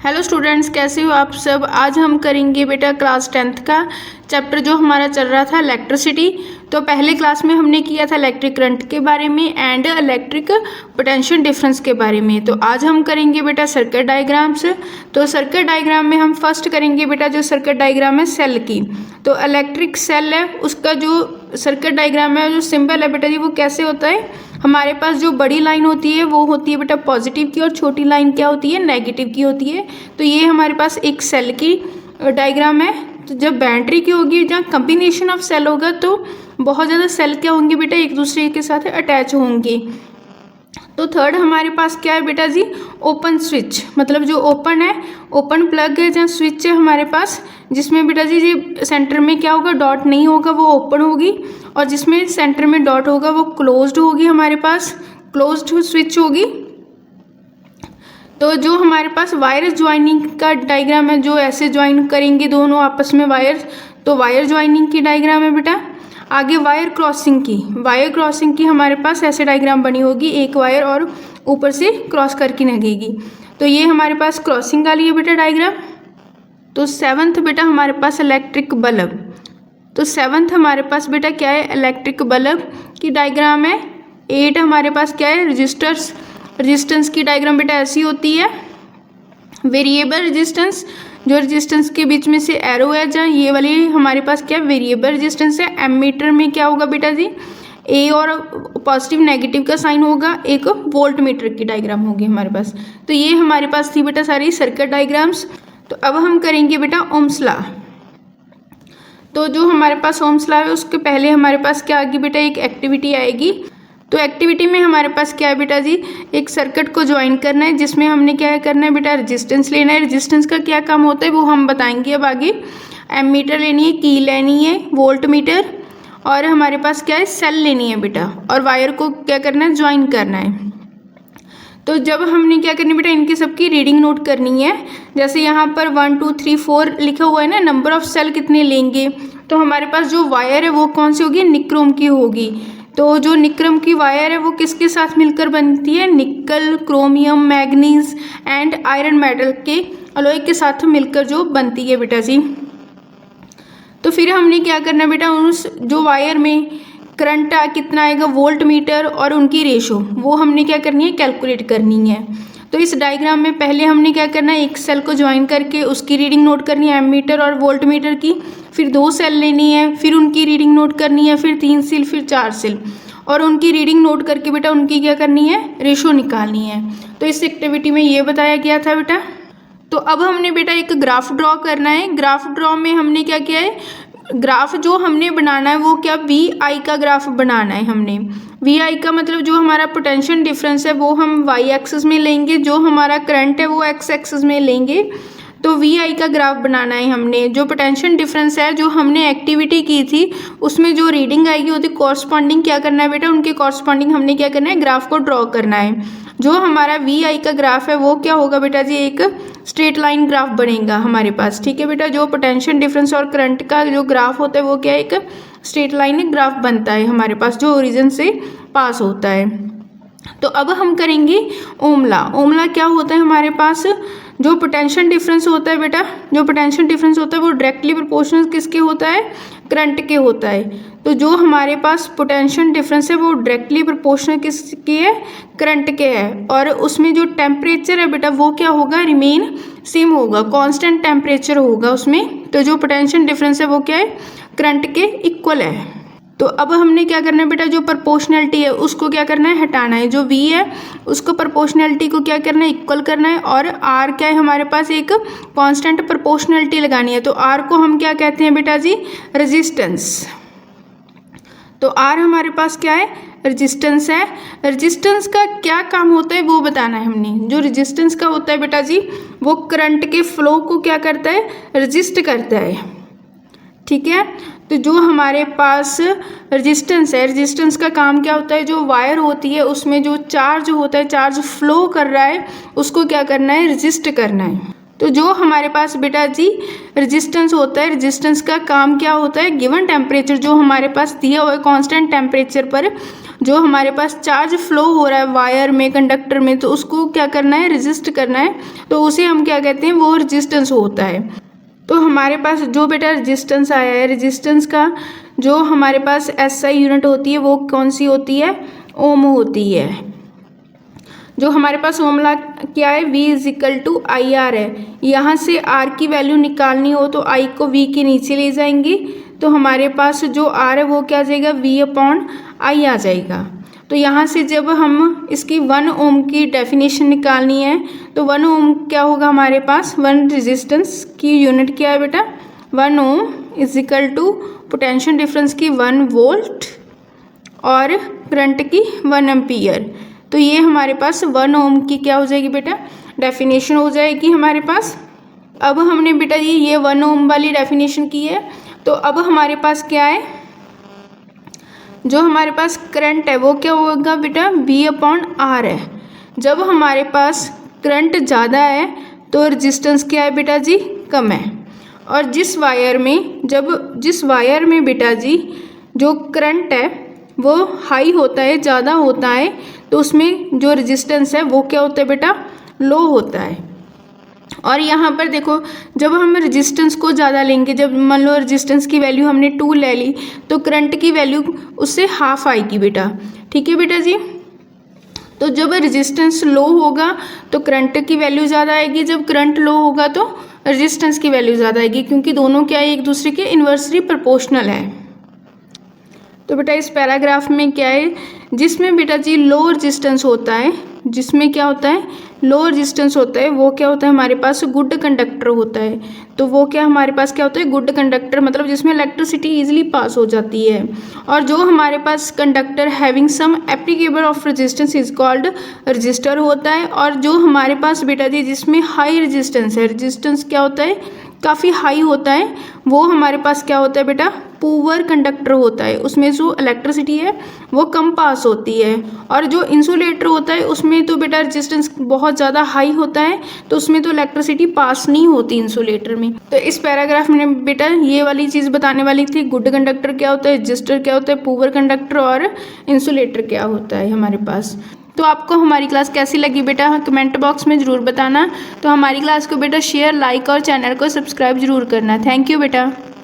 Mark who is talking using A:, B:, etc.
A: Hello students, कैसे हो आप सब। आज हम करेंगे बेटा क्लास 10th का चैप्टर जो हमारा चल रहा था इलेक्ट्रिसिटी। तो पहले क्लास में हमने किया था इलेक्ट्रिक करंट के बारे में एंड इलेक्ट्रिक पोटेंशियल डिफरेंस के बारे में। तो आज हम करेंगे बेटा सर्किट डायग्राम्स। तो सर्किट डायग्राम में हम फर्स्ट करेंगे बेटा जो सर्किट डायग्राम है सेल की। तो इलेक्ट्रिक सेल है उसका जो सर्किट डायग्राम है, जो सिंबल है बेटा जी वो कैसे होता है। हमारे पास जो बड़ी लाइन होती है वो होती है बेटा पॉजिटिव की और छोटी लाइन क्या होती है नेगेटिव की होती है। तो ये हमारे पास एक सेल की डायग्राम है। तो जब बैटरी की होगी, जहाँ कम्बिनेशन ऑफ सेल होगा तो बहुत ज़्यादा सेल क्या होंगे बेटा एक दूसरे के साथ अटैच होंगे। तो थर्ड हमारे पास क्या है बेटा जी ओपन स्विच, मतलब जो ओपन है ओपन प्लग है, जहाँ स्विच है हमारे पास जिसमें बेटा जी सेंटर में क्या होगा डॉट नहीं होगा वो ओपन होगी, और जिसमें सेंटर में डॉट होगा वो क्लोज्ड होगी, हमारे पास क्लोज्ड स्विच होगी। तो जो हमारे पास वायर ज्वाइनिंग का डायग्राम है, जो ऐसे ज्वाइन करेंगे दोनों आपस में वायर, तो वायर ज्वाइनिंग की डायग्राम है बेटा। आगे वायर क्रॉसिंग की हमारे पास ऐसे डायग्राम बनी होगी, एक वायर और ऊपर से क्रॉस करके लगेगी। तो ये हमारे पास क्रॉसिंग वाली है बेटा डायग्राम। तो सेवन्थ बेटा हमारे पास इलेक्ट्रिक बल्ब। तो सेवन्थ हमारे पास बेटा क्या है इलेक्ट्रिक बल्ब की डायग्राम है। 8 हमारे पास क्या है रेजिस्टेंस की डायग्राम बेटा ऐसी होती है। वेरिएबल रेजिस्टेंस, जो रेजिस्टेंस के बीच में से एरो है, जहाँ ये वाली हमारे पास क्या वेरिएबल रेजिस्टेंस है। एमीटर में क्या होगा बेटा जी ए और पॉजिटिव नेगेटिव का साइन होगा। एक वोल्ट मीटर की डायग्राम होगी हमारे पास। तो ये हमारे पास थी बेटा सारी सर्किट डायग्राम्स। तो अब हम करेंगे बेटा ओम्स लॉ। तो जो हमारे पास ओम्स लॉ है उसके पहले हमारे पास क्या आएगी बेटा एक एक्टिविटी आएगी। तो एक्टिविटी में हमारे पास क्या है बेटा जी एक सर्किट को ज्वाइन करना है, जिसमें हमने क्या करना है बेटा रेजिस्टेंस लेना है। रेजिस्टेंस का क्या काम होता है वो हम बताएंगे अब आगे। एमीटर लेनी है, की लेनी है, वोल्ट मीटर, और हमारे पास क्या है सेल लेनी है बेटा, और वायर को क्या करना है ज्वाइन करना है। तो जब हमने क्या करनी है बेटा इनकी सबकी रीडिंग नोट करनी है। जैसे यहाँ पर 1 2 3 4 लिखा हुआ है ना, नंबर ऑफ सेल कितने लेंगे। तो हमारे पास जो वायर है वो कौन सी होगी निक्रोम की होगी। तो जो निक्रोम की वायर है वो किसके साथ मिलकर बनती है निकल, chromium, manganese and iron metal के अलॉय के साथ मिलकर जो बनती है बेटा जी। तो फिर हमने क्या करना है बेटा उस जो वायर में करंट कितना आएगा वोल्ट मीटर और उनकी रेशो वो हमने क्या करनी है कैलकुलेट करनी है। तो इस डायग्राम में पहले हमने क्या करना है एक सेल को ज्वाइन करके उसकी रीडिंग नोट करनी है एमीटर और वोल्ट मीटर की। फिर 2 सेल लेनी है, फिर उनकी रीडिंग नोट करनी है, फिर 3 सेल, फिर 4 सेल, और उनकी रीडिंग नोट करके बेटा उनकी क्या करनी है रेशो निकालनी है। तो इस एक्टिविटी में ये बताया गया था बेटा। तो अब हमने बेटा एक ग्राफ ड्रॉ करना है। ग्राफ ड्रॉ में हमने क्या किया है ग्राफ जो हमने बनाना है वो क्या वी आई का ग्राफ बनाना है। हमने वी आई का मतलब जो हमारा पोटेंशियल डिफरेंस है वो हम वाई एक्सिस में लेंगे, जो हमारा करंट है वो एक्स एक्सिस में लेंगे। तो वी आई का ग्राफ बनाना है हमने। जो पोटेंशियल डिफरेंस है जो हमने एक्टिविटी की थी उसमें जो रीडिंग आएगी उसकी कॉरस्पॉन्डिंग क्या करना है बेटा उनके कॉरस्पॉन्डिंग हमने क्या करना है ग्राफ को ड्रॉ करना है। जो हमारा वी आई का ग्राफ है वो क्या होगा बेटा जी एक स्ट्रेट लाइन ग्राफ बनेगा हमारे पास। ठीक है बेटा, जो पोटेंशियल डिफरेंस और करंट का जो ग्राफ होता है वो क्या है एक स्ट्रेट लाइन ग्राफ बनता है हमारे पास जो ओरिजिन से पास होता है। तो अब हम करेंगे ओम लॉ। ओम लॉ क्या होता है हमारे पास जो पोटेंशियल डिफरेंस होता है बेटा, जो पोटेंशियल डिफरेंस होता है वो डायरेक्टली प्रोपोर्शनल किसके होता है करंट के होता है। तो जो हमारे पास पोटेंशियल डिफरेंस है वो डायरेक्टली प्रोपोर्शनल किसके है करंट के है, और उसमें जो टेम्परेचर है बेटा वो क्या होगा रिमेन सेम होगा, कांस्टेंट टेम्परेचर होगा उसमें। तो जो पोटेंशियल डिफरेंस है वो क्या है करंट के इक्वल है। तो अब हमने क्या करना है बेटा जो प्रोपोर्शनैलिटी है उसको क्या करना है हटाना है। जो v है उसको प्रोपोर्शनैलिटी को क्या करना है इक्वल करना है, और r क्या है हमारे पास एक कांस्टेंट प्रोपोर्शनैलिटी लगानी है। तो r को हम क्या कहते हैं बेटा जी रेजिस्टेंस। तो r हमारे पास क्या है रेजिस्टेंस है। रेजिस्टेंस का क्या काम होता है वो बताना है हमने। जो रेजिस्टेंस का होता है बेटा जी वो करंट के फ्लो को क्या करता है रेजिस्ट करता है। ठीक है, तो जो हमारे पास रेजिस्टेंस है रेजिस्टेंस का काम क्या होता है जो वायर होती है उसमें जो चार्ज होता है चार्ज फ्लो कर रहा है उसको क्या करना है रेजिस्ट करना है। तो जो हमारे पास बेटा जी रेजिस्टेंस होता है, रेजिस्टेंस का काम क्या होता है, गिवन टेम्परेचर जो हमारे पास दिया हुआ है कांस्टेंट टेम्परेचर पर जो हमारे पास चार्ज फ्लो हो रहा है वायर में, कंडक्टर में, तो उसको क्या करना है, रेजिस्ट करना है, तो उसे हम क्या कहते हैं, वो रेजिस्टेंस होता है। तो हमारे पास जो बेटा रेजिस्टेंस आया है, रेजिस्टेंस का जो हमारे पास SI यूनिट होती है वो कौन सी होती है, ओम होती है। जो हमारे पास ओमला क्या है, V = IR है। यहाँ से R की वैल्यू निकालनी हो तो I को V के नीचे ले जाएंगे, तो हमारे पास जो R है वो क्या आ जाएगा, V/I आ जाएगा। तो यहाँ से जब हम इसकी 1 ओम की डेफिनेशन निकालनी है तो 1 ओम क्या होगा हमारे पास, 1 रेजिस्टेंस की यूनिट क्या है बेटा, 1 ओम = पोटेंशियल डिफरेंस की 1 वोल्ट और करंट की 1 एम्पियर। तो ये हमारे पास 1 ओम की क्या हो जाएगी बेटा, डेफिनेशन हो जाएगी हमारे पास। अब हमने बेटा ये 1 ओम वाली डेफिनेशन की है, तो अब हमारे पास क्या है, जो हमारे पास करंट है वो क्या होगा बेटा, V/R है। जब हमारे पास करंट ज़्यादा है तो रेजिस्टेंस क्या है बेटा जी, कम है। और जिस वायर में बेटा जी जो करंट है वो हाई होता है, ज़्यादा होता है, तो उसमें जो रेजिस्टेंस है वो क्या होता है बेटा, लो होता है। और यहाँ पर देखो जब हम रेजिस्टेंस को ज़्यादा लेंगे, जब मान लो रेजिस्टेंस की वैल्यू हमने 2 ले ली तो करंट की वैल्यू उससे हाफ आएगी बेटा, ठीक है बेटा जी। तो जब रेजिस्टेंस लो होगा तो करंट की वैल्यू ज़्यादा आएगी, जब करंट लो होगा तो रेजिस्टेंस की वैल्यू ज़्यादा आएगी, क्योंकि दोनों क्या है, एक दूसरे के इन्वर्सली प्रोपोर्शनल है। तो बेटा इस पैराग्राफ में क्या है, जिसमें बेटा जी लो रेजिस्टेंस होता है, जिसमें क्या होता है, लो रेजिस्टेंस होता है, वो क्या होता है हमारे पास, गुड कंडक्टर होता है। तो वो क्या हमारे पास क्या होता है, गुड कंडक्टर, मतलब जिसमें इलेक्ट्रिसिटी इजीली पास हो जाती है। और जो हमारे पास conductor having some applicable of resistance is called resistor होता है। और जो हमारे पास बेटा जी जिसमें हाई रेजिस्टेंस है, रेजिस्टेंस क्या होता है, काफ़ी हाई होता है, वो हमारे पास क्या होता है बेटा, पुअर कंडक्टर होता है। उसमें जो इलेक्ट्रिसिटी है वो कम पास होती है। और जो इंसुलेटर होता है उसमें तो बेटा रेजिस्टेंस बहुत ज़्यादा हाई होता है, तो उसमें तो इलेक्ट्रिसिटी पास नहीं होती इंसुलेटर में। तो इस पैराग्राफ में बेटा ये वाली चीज़ बताने वाली थी, गुड कंडक्टर क्या होता है, रजिस्टर क्या होता है, पुअर कंडक्टर और इंसुलेटर क्या होता है हमारे पास। तो आपको हमारी क्लास कैसी लगी बेटा, कमेंट बॉक्स में ज़रूर बताना। तो हमारी क्लास को बेटा शेयर, लाइक और चैनल को सब्सक्राइब जरूर करना। थैंक यू बेटा।